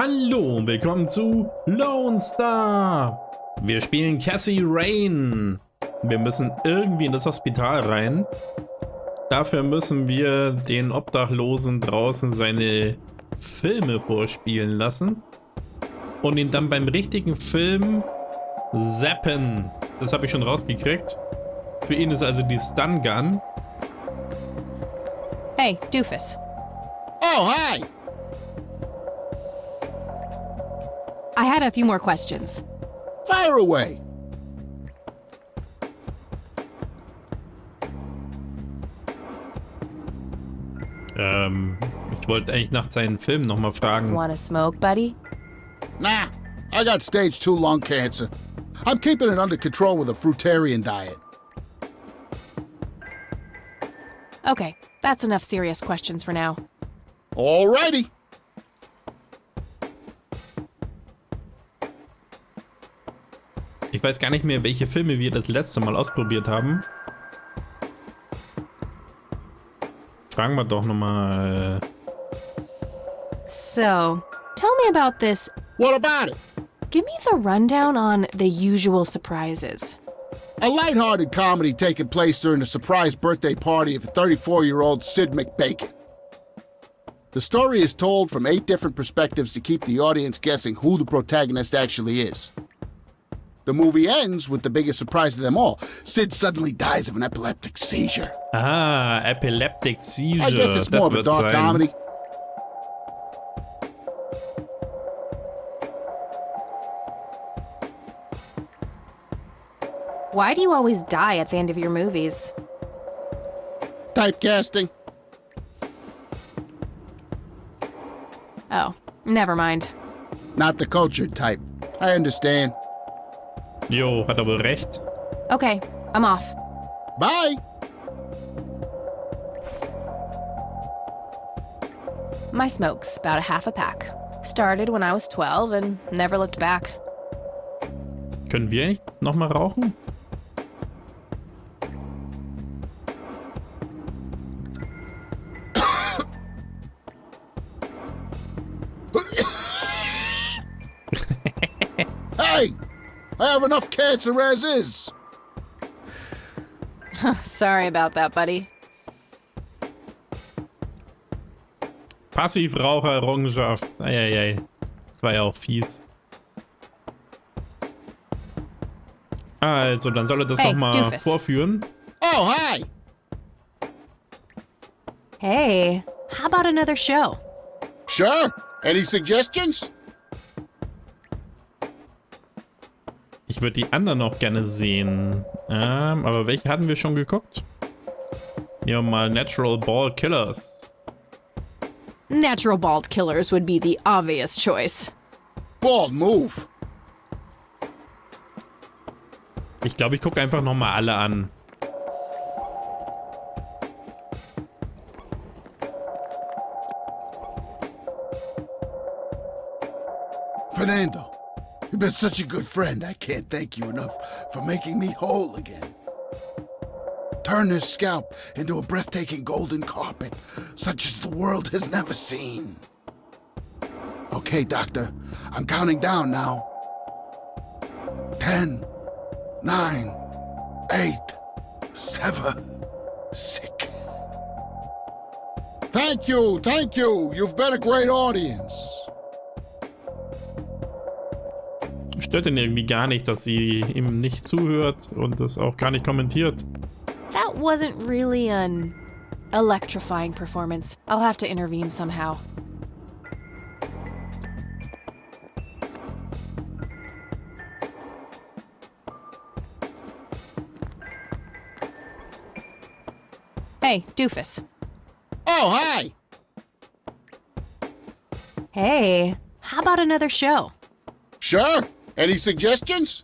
Hallo und willkommen zu Lonestar. Wir spielen Cassie Rain. Wir müssen irgendwie in das Hospital rein. Dafür müssen wir den Obdachlosen draußen seine Filme vorspielen lassen und ihn dann beim richtigen Film zappen. Das habe ich schon rausgekriegt. Für ihn ist also die Stun Gun. Hey, Doofus. Oh, hi! I had a few more questions. Fire away! Ich wollte eigentlich nach seinen Filmen nochmal fragen. Wanna smoke, buddy? Nah, I got stage 2 lung cancer. I'm keeping it under control with a fruitarian diet. Okay, that's enough serious questions for now. Alrighty. Ich weiß gar nicht mehr, welche Filme wir das letzte Mal ausprobiert haben. Fragen wir doch nochmal. So, tell me about this. What about it? Give me the rundown on The Usual Surprises. A lighthearted comedy taking place during the surprise birthday party of 34-year-old Sid McBacon. The story is told from 8 different perspectives to keep the audience guessing who the protagonist actually is. The movie ends with the biggest surprise of them all. Sid suddenly dies of an epileptic seizure. Ah, Epileptic Seizure. I guess it's more of a dark comedy. Why do you always die at the end of your movies? Typecasting. Oh, never mind. Not the cultured type. I understand. Jo, hat er wohl recht. Okay, I'm off. Bye! My smoke's about a half a pack. Started when I was 12 and never looked back. Können wir nicht nochmal rauchen? Hey! I have enough cancer as is! Sorry about that, buddy. Passivrauchererrungenschaft. Eieiei. Das war ja auch fies. Also, dann soll er das Hey, nochmal Doofus. vorführen. Oh, hi! Hey, how about another show? Sure. Any suggestions? Ich würde die anderen noch gerne sehen. Aber welche hatten wir schon geguckt? Nehmen wir mal Natural Ball Killers. Natural bald killers would be the obvious choice. Bald move. Ich glaube, ich gucke einfach nochmal alle an. Fernando, you've been such a good friend. I can't thank you enough for making me whole again. Turn this scalp into a breathtaking golden carpet, such as the world has never seen. Okay, Doctor, I'm counting down now. 10, 9, 8, 7, 6. Thank you, thank you. You've been a great audience. Stört ihn irgendwie gar nicht, dass sie ihm nicht zuhört und das auch gar nicht kommentiert. That wasn't really an electrifying performance. I'll have to intervene somehow. Hey, Doofus. Oh, hi. Hey, how about another show? Sure. Any suggestions?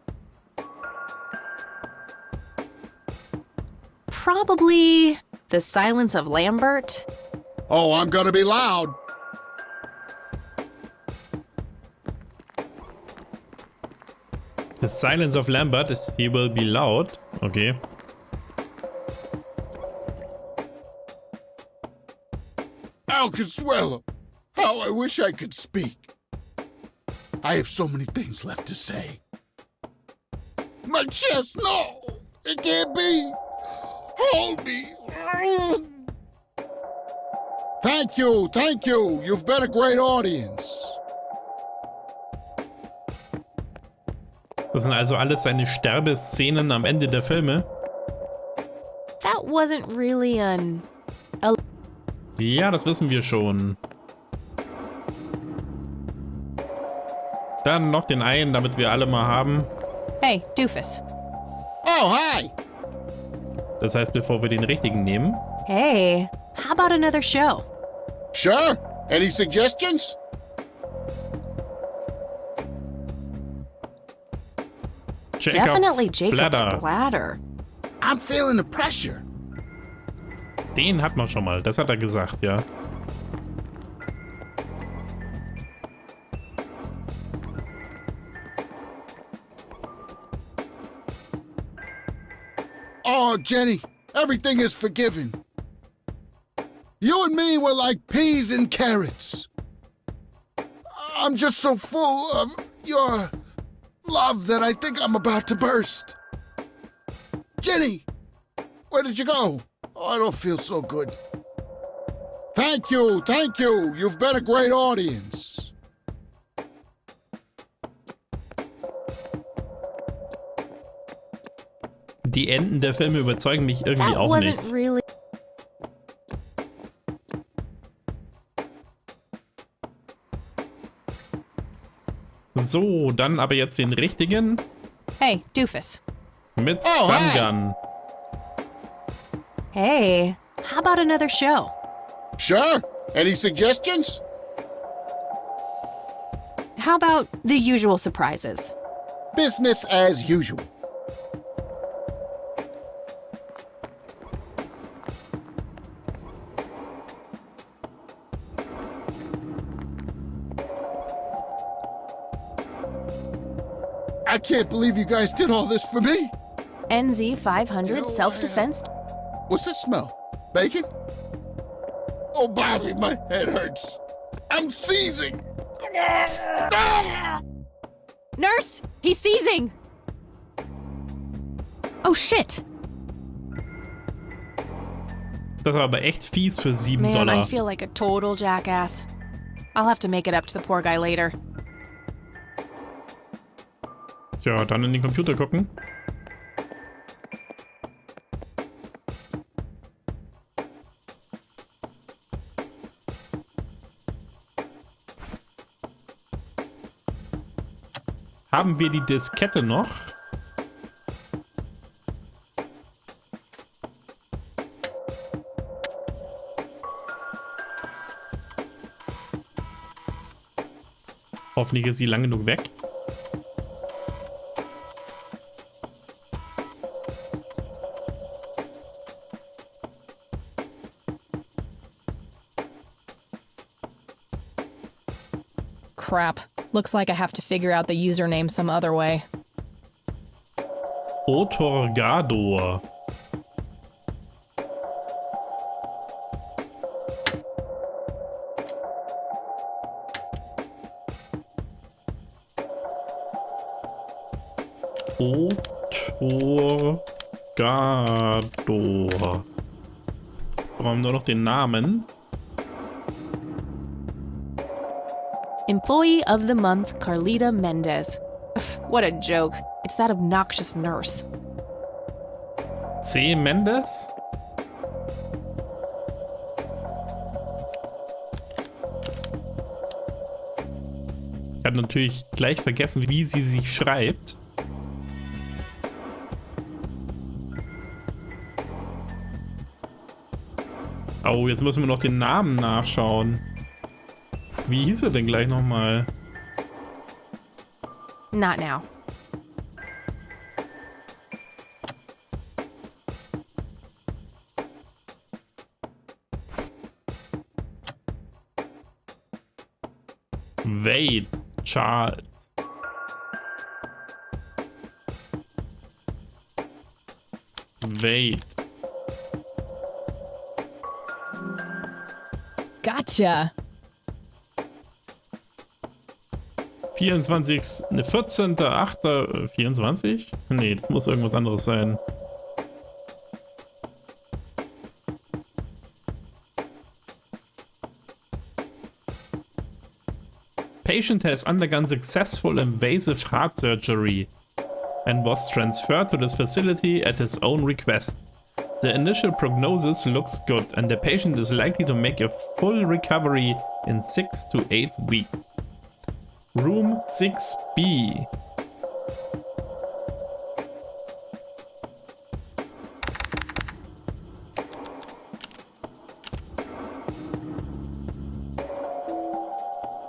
Probably The Silence of Lambert. Oh, I'm gonna be loud. The Silence of Lambert is He Will Be Loud. Okay. Al Consuelo, how I wish I could speak. I have so many things left to say. My chest, no! It can't be! Hold me! Thank you, thank you! You've been a great audience. Das sind also alles seine Sterbeszenen am Ende der Filme. That wasn't really an... Ja, das wissen wir schon. Dann noch den einen, damit wir alle mal haben. Hey, doofus. Oh, hi! Das heißt, bevor wir den richtigen nehmen. Hey, how about another show? Sure? Any suggestions? Definitely Jacob's Bladder. bladder. I'm feeling the pressure. Den hat man schon mal, das hat er gesagt, ja. Oh, Jenny, everything is forgiven. You and me were like peas and carrots. I'm just so full of your love that I think I'm about to burst. Jenny, where did you go? Oh, I don't feel so good. Thank you, thank you. You've been a great audience. Die Enden der Filme überzeugen mich irgendwie That auch wasn't nicht. really... So, dann aber jetzt den richtigen Hey, doofus. mit Oh, Stun hey. Gun. Hey, how about another show? Sure? Any suggestions? How about the usual surprises? Business as usual. I can't believe you guys did all this for me. NZ 500 You know, self-defense. What's this smell? Bacon? Oh, Bobby, my head hurts. I'm seizing. Nurse, he's seizing. Oh shit. Das war aber echt fies für $7. Man, I feel like a total jackass. I'll have to make it up to the poor guy later. Tja, dann in den Computer gucken. Haben wir die Diskette noch? Hoffentlich ist sie lang genug weg. Crap. Looks like I have to figure out the username some other way. Otorgador. Otorgador. Jetzt brauchen wir nur noch den Namen. Employee of the month, Carlita Mendez. What a joke. It's that obnoxious nurse. C. Mendes? Ich habe natürlich gleich vergessen, wie sie sich schreibt. Oh, jetzt müssen wir noch den Namen nachschauen. Wie hieß er denn gleich nochmal? Not now. Wade Charles. Wade. Gotcha. 24. Ne, 14.8. 24? Nee, das muss irgendwas anderes sein. Patient has undergone successful invasive heart surgery and was transferred to this facility at his own request. The initial prognosis looks good and the patient is likely to make a full recovery in 6 to 8 weeks. Room 6B.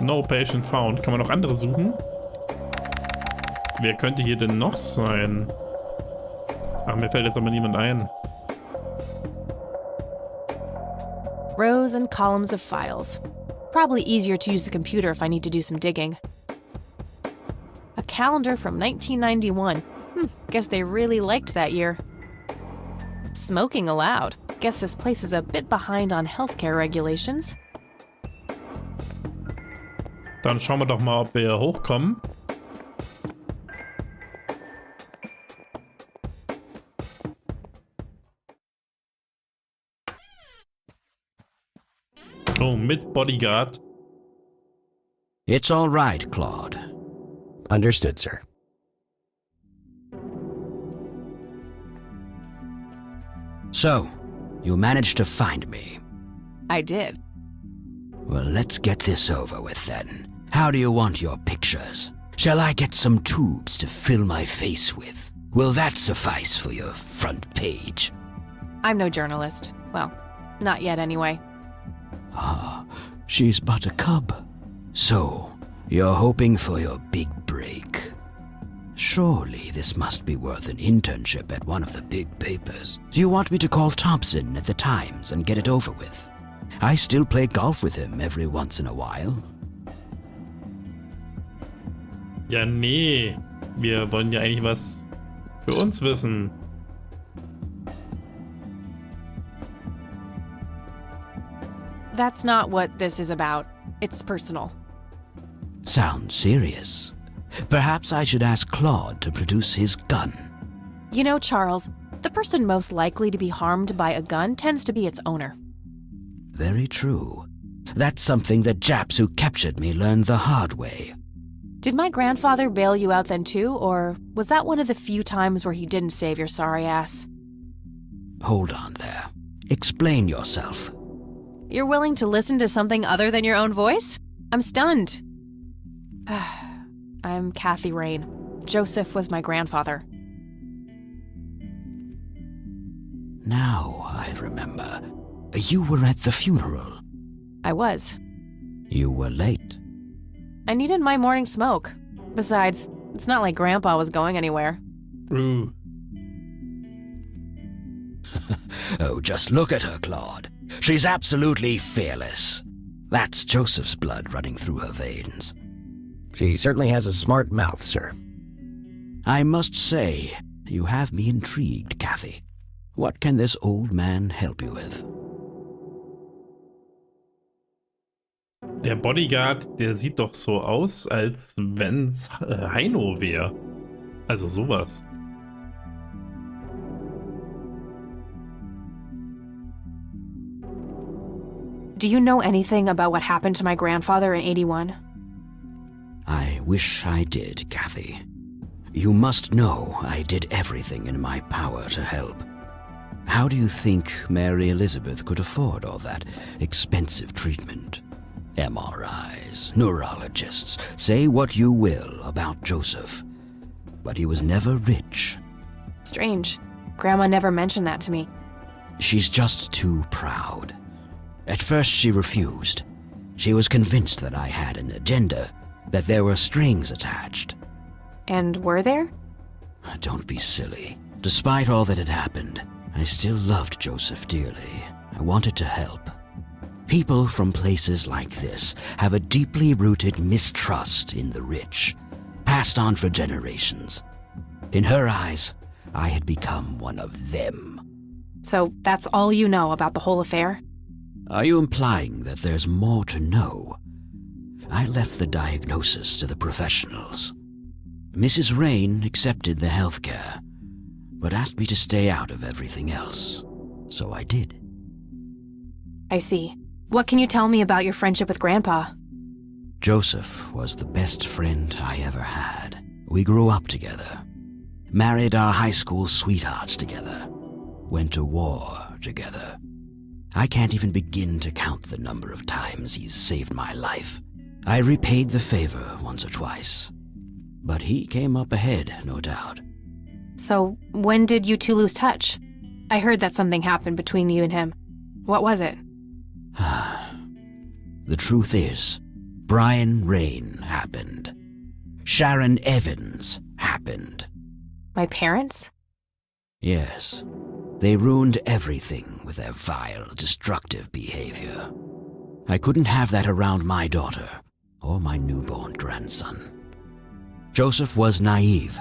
No patient found. Kann man noch andere suchen? Wer könnte hier denn noch sein? Ach, mir fällt jetzt aber niemand ein. Rows and columns of files. Probably easier to use the computer if I need to do some digging. A calendar from 1991. Guess they really liked that year. Smoking allowed. Guess this place is a bit behind on healthcare regulations. Dann schauen wir doch mal, ob wir hochkommen. Oh, mit Bodyguard. It's all right, Claude. Understood, sir. So, you managed to find me. I did. Well, let's get this over with then. How do you want your pictures? Shall I get some tubes to fill my face with? Will that suffice for your front page? I'm no journalist. Well, not yet anyway. Ah, she's but a cub. So, you're hoping for your big break. Surely this must be worth an internship at one of the big papers. Do you want me to call Thompson at the Times and get it over with? I still play golf with him every once in a while. Ja, nee. Wir wollen ja eigentlich was für uns wissen. That's not what this is about. It's personal. Sounds serious. Perhaps I should ask Claude to produce his gun. You know, Charles, the person most likely to be harmed by a gun tends to be its owner. Very true. That's something the Japs who captured me learned the hard way. Did my grandfather bail you out then too, or was that one of the few times where he didn't save your sorry ass? Hold on there. Explain yourself. You're willing to listen to something other than your own voice? I'm stunned. I'm Kathy Rain. Joseph was my grandfather. Now I remember. You were at the funeral. I was. You were late. I needed my morning smoke. Besides, it's not like Grandpa was going anywhere. Ooh. Oh, just look at her, Claude. She's absolutely fearless. That's Joseph's blood running through her veins. She certainly has a smart mouth, sir. I must say, you have me intrigued, Kathy. What can this old man help you with? Der Bodyguard, der sieht doch so aus, als wenn's Heino wäre. Also sowas. Do you know anything about what happened to my grandfather in '81? I wish I did, Kathy. You must know I did everything in my power to help. How do you think Mary Elizabeth could afford all that expensive treatment? MRIs, neurologists, say what you will about Joseph, but he was never rich. Strange. Grandma never mentioned that to me. She's just too proud. At first she refused. She was convinced that I had an agenda, that there were strings attached. And were there? Don't be silly. Despite all that had happened, I still loved Joseph dearly. I wanted to help. People from places like this have a deeply rooted mistrust in the rich, passed on for generations. In her eyes, I had become one of them. So that's all you know about the whole affair? Are you implying that there's more to know? I left the diagnosis to the professionals. Mrs. Rain accepted the health care, but asked me to stay out of everything else. So I did. I see. What can you tell me about your friendship with Grandpa? Joseph was the best friend I ever had. We grew up together, married our high school sweethearts together, went to war together. I can't even begin to count the number of times he's saved my life. I repaid the favor once or twice, but he came up ahead, no doubt. So, when did you two lose touch? I heard that something happened between you and him. What was it? The truth is, Brian Rain happened. Sharon Evans happened. My parents? Yes. They ruined everything with their vile, destructive behavior. I couldn't have that around my daughter or my newborn grandson. Joseph was naive.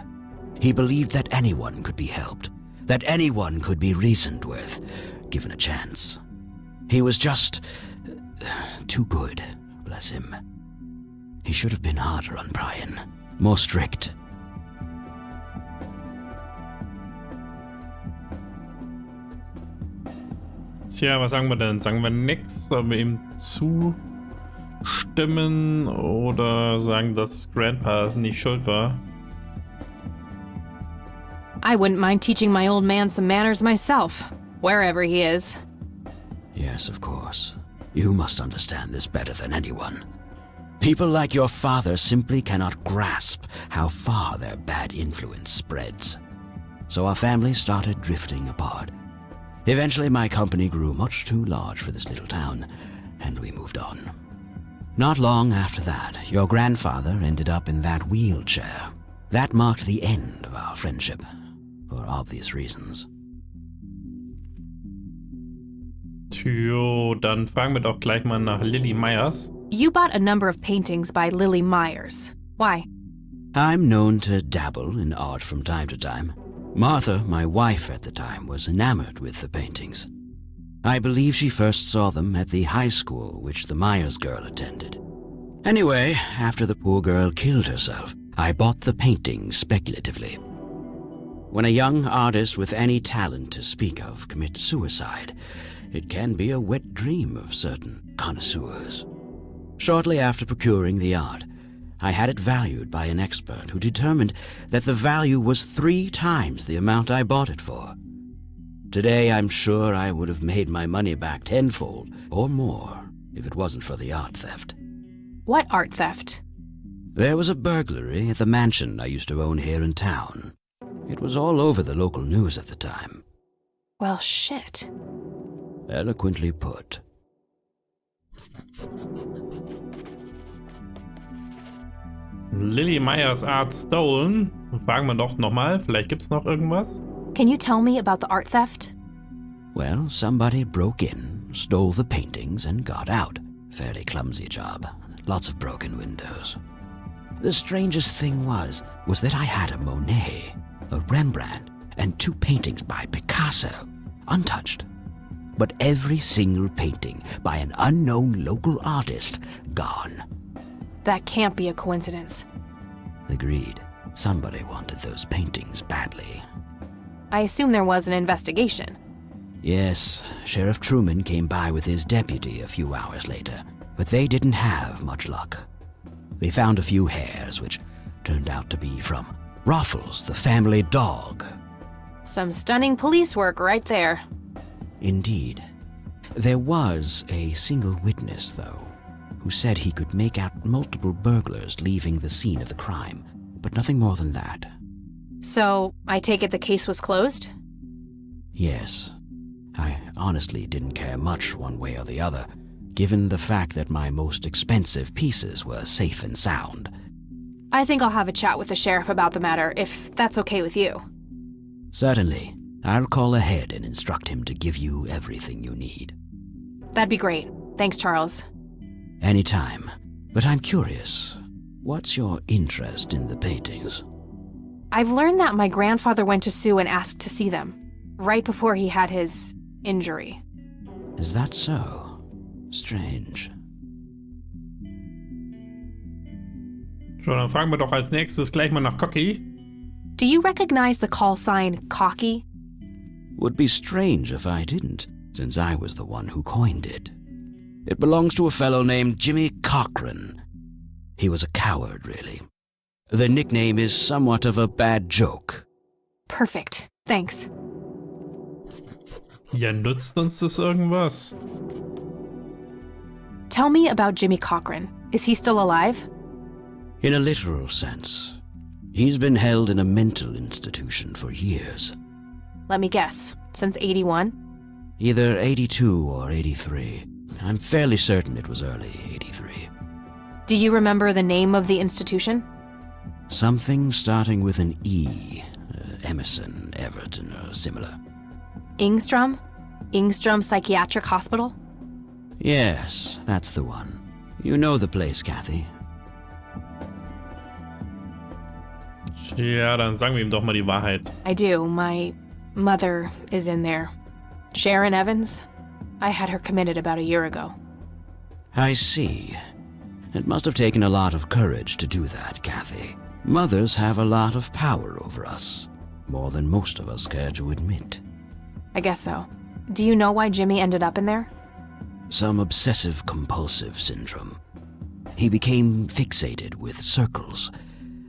He believed that anyone could be helped, that anyone could be reasoned with, given a chance. He was just too good, bless him. He should have been harder on Brian, more strict. Tja, was sagen wir denn? Sagen wir nix? Sollen wir ihm zustimmen oder sagen, dass Grandpa nicht schuld war? I wouldn't mind teaching my old man some manners myself, wherever he is. Yes, of course. You must understand this better than anyone. People like your father simply cannot grasp how far their bad influence spreads. So our family started drifting apart. Eventually my company grew much too large for this little town, and we moved on. Not long after that, your grandfather ended up in that wheelchair. That marked the end of our friendship, for obvious reasons. Tjo, dann fragen wir doch gleich mal nach Lily Myers. You bought a number of paintings by Lily Myers. Why? I'm known to dabble in art from time to time. Martha, my wife at the time, was enamored with the paintings. I believe she first saw them at the high school which the Myers girl attended. Anyway, after the poor girl killed herself, I bought the paintings speculatively. When a young artist with any talent to speak of commits suicide, it can be a wet dream of certain connoisseurs. Shortly after procuring the art, I had it valued by an expert who determined that the value was 3 times the amount I bought it for. Today, I'm sure I would have made my money back tenfold or more if it wasn't for the art theft. What art theft? There was a burglary at the mansion I used to own here in town. It was all over the local news at the time. Well, shit. Eloquently put. Lily Myers Art stolen. Fragen wir doch nochmal, vielleicht gibt's noch irgendwas. Can you tell me about the art theft? Well, somebody broke in, stole the paintings, and got out. Fairly clumsy job. Lots of broken windows. The strangest thing was that I had a Monet, a Rembrandt, and 2 paintings by Picasso, untouched. But every single painting by an unknown local artist, gone. That can't be a coincidence. Agreed. Somebody wanted those paintings badly. I assume there was an investigation. Yes, Sheriff Truman came by with his deputy a few hours later, but they didn't have much luck. They found a few hairs, which turned out to be from Ruffles, the family dog. Some stunning police work right there. Indeed. There was a single witness, though, who said he could make out multiple burglars leaving the scene of the crime, but nothing more than that. So, I take it the case was closed? Yes. I honestly didn't care much one way or the other, given the fact that my most expensive pieces were safe and sound. I think I'll have a chat with the sheriff about the matter, if that's okay with you. Certainly. I'll call ahead and instruct him to give you everything you need. That'd be great. Thanks, Charles. Anytime. But I'm curious, what's your interest in the paintings? I've learned that my grandfather went to Sue and asked to see them, right before he had his injury. Is that so? Strange. So, dann fragen wir doch als nächstes gleich mal nach Cocky. Do you recognize the call sign Cocky? Would be strange if I didn't, since I was the one who coined it. It belongs to a fellow named Jimmy Cochran. He was a coward, really. The nickname is somewhat of a bad joke. Perfect. Thanks. Ja, nutzt uns das irgendwas? Tell me about Jimmy Cochran. Is he still alive? In a literal sense, he's been held in a mental institution for years. Let me guess. Since 81? Either 82 or 83. I'm fairly certain it was early 83. Do you remember the name of the institution? Something starting with an E. Emerson, Everton, or similar. Ingstrom? Ingstrom Psychiatric Hospital? Yes, that's the one. You know the place, Kathy. Ja, dann sagen wir ihm doch mal die Wahrheit. I do. My mother is in there. Sharon Evans? I had her committed about a year ago. I see. It must have taken a lot of courage to do that, Kathy. Mothers have a lot of power over us. More than most of us care to admit. I guess so. Do you know why Jimmy ended up in there? Some obsessive-compulsive syndrome. He became fixated with circles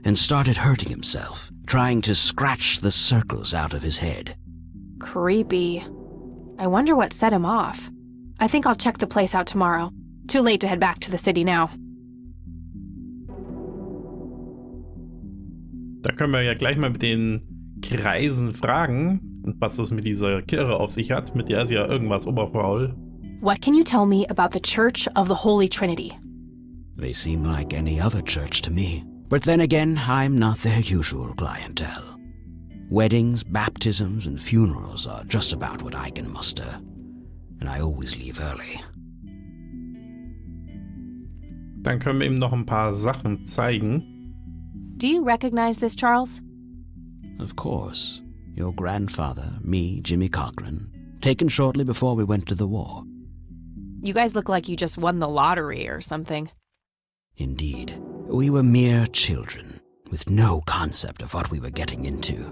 and started hurting himself, trying to scratch the circles out of his head. Creepy. I wonder what set him off. I think I'll check the place out tomorrow. Too late to head back to the city now. Da können wir ja gleich mal mit den Kreisen fragen, was es mit dieser Kirche auf sich hat. Mit der ist ja irgendwas oberfaul. What can you tell me about the Church of the Holy Trinity? They seem like any other church to me. But then again, I'm not their usual clientele. Weddings, baptisms, and funerals are just about what I can muster. And I always leave early. Dann können wir ihm noch ein paar Sachen zeigen. Do you recognize this, Charles? Of course. Your grandfather, me, Jimmy Cochran, taken shortly before we went to the war. You guys look like you just won the lottery or something. Indeed. We were mere children, with no concept of what we were getting into.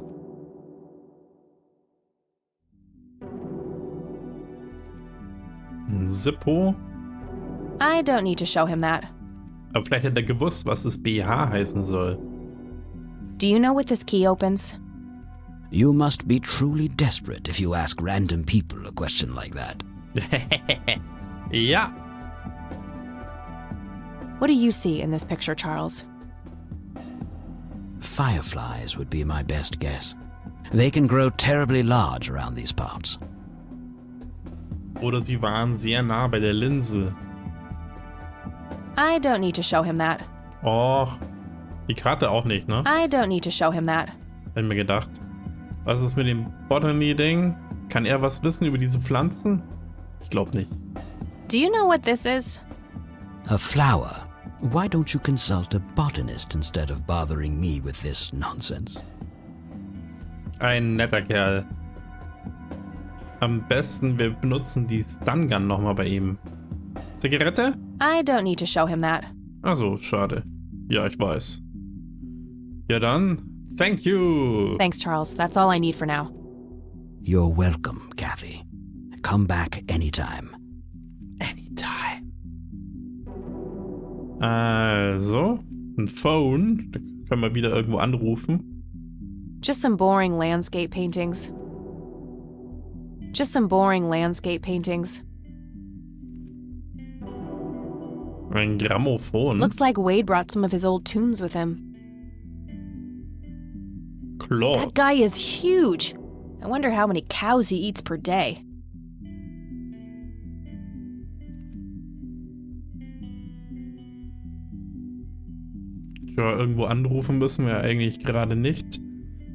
Ein Zippo. I don't need to show him that. Aber vielleicht hätte er gewusst, was das BH heißen soll. Do you know what this key opens? You must be truly desperate if you ask random people a question like that. Ja. What do you see in this picture, Charles? Fireflies would be my best guess. They can grow terribly large around these parts. Oder sie waren sehr nah bei der Linse. I don't need to show him that. Och, die Karte auch nicht, ne? I don't need to show him that. Hab ich mir gedacht. Was ist mit dem Botany-Ding? Kann er was wissen über diese Pflanzen? Ich glaube nicht. Do you know what this is? A flower. Why don't you consult a botanist instead of bothering me with this nonsense? Ein netter Kerl. Am besten, wir benutzen die Stun-Gun nochmal bei ihm. Zigarette? I don't need to show him that. Also, schade. Ja, ich weiß. Ja dann, thank you. Thanks, Charles. That's all I need for now. You're welcome, Kathy. Come back anytime. Anytime. Also, ein Phone. Da können wir wieder irgendwo anrufen. Just some boring landscape paintings. Just some boring landscape paintings. Ein Grammophon. Looks like Wade brought some of his old tunes with him. Claude. That guy is huge. I wonder how many cows he eats per day. Ja, irgendwo anrufen müssen wir eigentlich gerade nicht.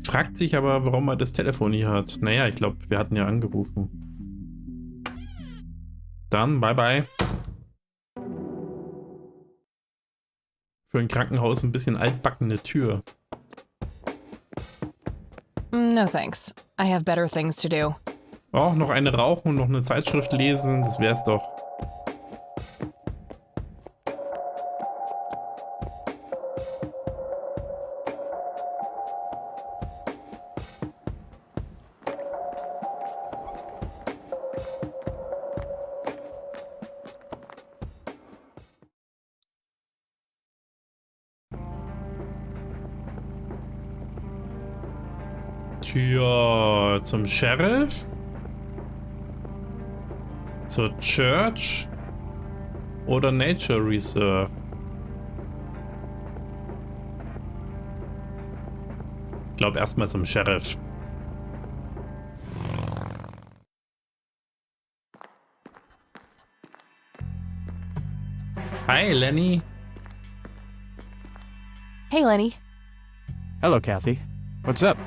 Fragt sich aber, warum er das Telefon hier hat. Naja, ich glaube, wir hatten ja angerufen. Dann, bye bye. Für ein Krankenhaus ein bisschen altbackene Tür. No thanks. I have better things to do. Auch noch eine rauchen und noch eine Zeitschrift lesen, das wär's doch. Tja, zum Sheriff? Zur Church? Oder Nature Reserve? Ich glaube erstmal zum Sheriff. Hi, Lenny. Hey, Lenny. Hello, Kathy. What's up?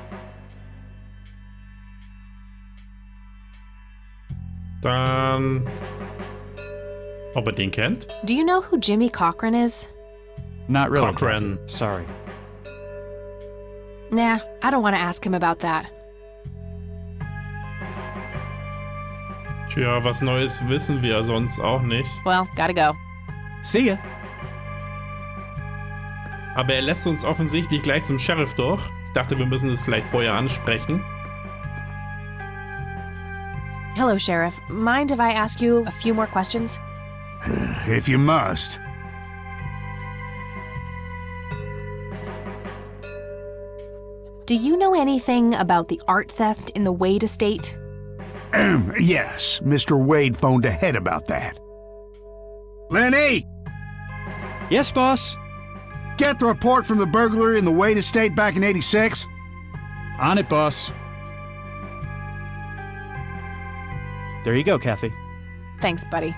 Dann... Ob er den kennt? Do you know who Jimmy Cochran is? Not really, Cochran. Kathy. Sorry. Nah, I don't want to ask him about that. Tja, was Neues wissen wir sonst auch nicht. Well, gotta go. See ya. Aber er lässt uns offensichtlich gleich zum Sheriff durch. Ich dachte, wir müssen es vielleicht vorher ansprechen. Hello, Sheriff. Mind if I ask you a few more questions? If you must. Do you know anything about the art theft in the Wade estate? Yes, Mr. Wade phoned ahead about that. Lenny! Yes, boss. Get the report from the burglary in the Wade estate back in '86? On it, boss. There you go, Kathy. Thanks, buddy.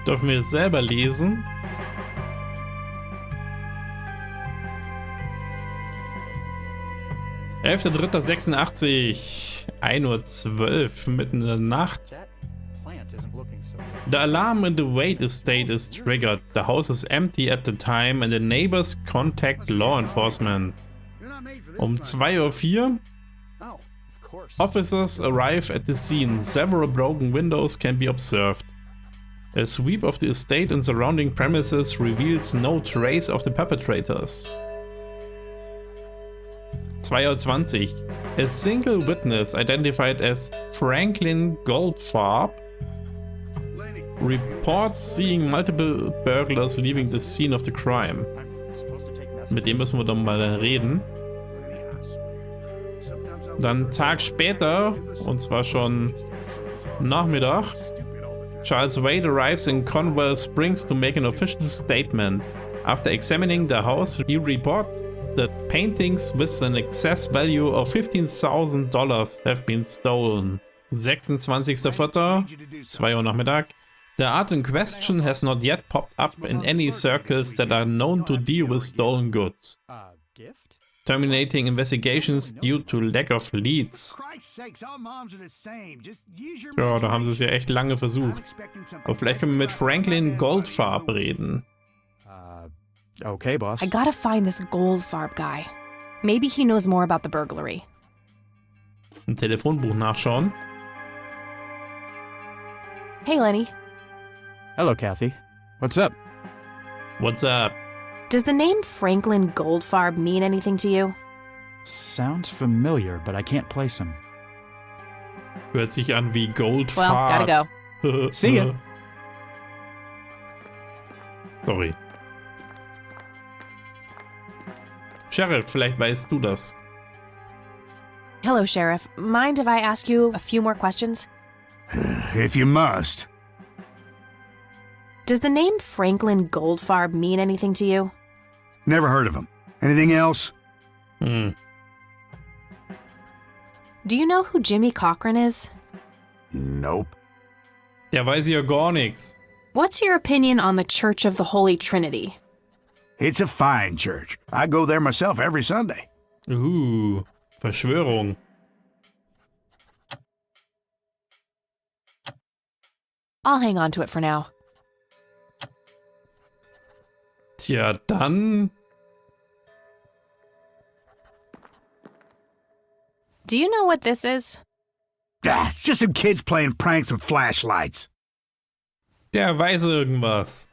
Dürfen wir es selber lesen? (11.03.86) 1:12 Uhr, mitten in der Nacht. The alarm in the Wade estate is triggered. The house is empty at the time and the neighbors contact law enforcement. 2:04 Uhr. Officers arrive at the scene. Several broken windows can be observed. A sweep of the estate and surrounding premises reveals no trace of the perpetrators. 2:20 Uhr. A single witness identified as Franklin Goldfarb reports seeing multiple burglars leaving the scene of the crime. Mit dem müssen wir dann mal reden. Dann einen Tag später, und zwar schon Nachmittag, Charles Wade arrives in Conwell Springs to make an official statement. After examining the house, he reports that paintings with an excess value of $15,000 have been stolen. 26.04. 2 Uhr Nachmittag. The art in question has not yet popped up in any circles that are known to deal with stolen goods. Gift? Terminating investigations due to lack of leads. Ja, da haben sie es ja echt lange versucht. Aber vielleicht können wir mit Franklin Goldfarb reden. Okay, boss. I gotta find this Goldfarb guy. Maybe he knows more about the burglary. Im Telefonbuch nachschauen. Hey, Lenny. Hello, Kathy. What's up? What's up? Does the name Franklin Goldfarb mean anything to you? Sounds familiar, but I can't place him. Hört sich an wie Goldfarb. Well, gotta go. See ya. Sorry. Sheriff, vielleicht weißt du das. Hello, Sheriff. Mind if I ask you a few more questions? If you must. Does the name Franklin Goldfarb mean anything to you? Never heard of him. Anything else? Hm. Do you know who Jimmy Cochran is? Nope. Der weiß ja gar nichts. What's your opinion on the Church of the Holy Trinity? It's a fine church. I go there myself every Sunday. Verschwörung. I'll hang on to it for now. Tja, dann... Do you know what this is? Ah, it's just some kids playing pranks with flashlights. Der weiß irgendwas.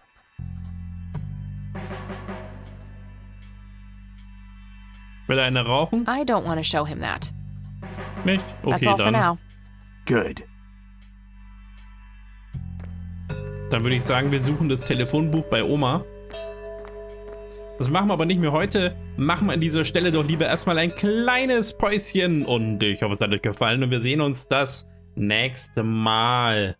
Will er eine rauchen? I don't want to show him that. Nicht? Okay, That's all for dann. now. Good. Dann würde ich sagen, wir suchen das Telefonbuch bei Oma. Das machen wir aber nicht mehr heute. Machen wir an dieser Stelle doch lieber erstmal ein kleines Päuschen. Und ich hoffe, es hat euch gefallen und wir sehen uns das nächste Mal.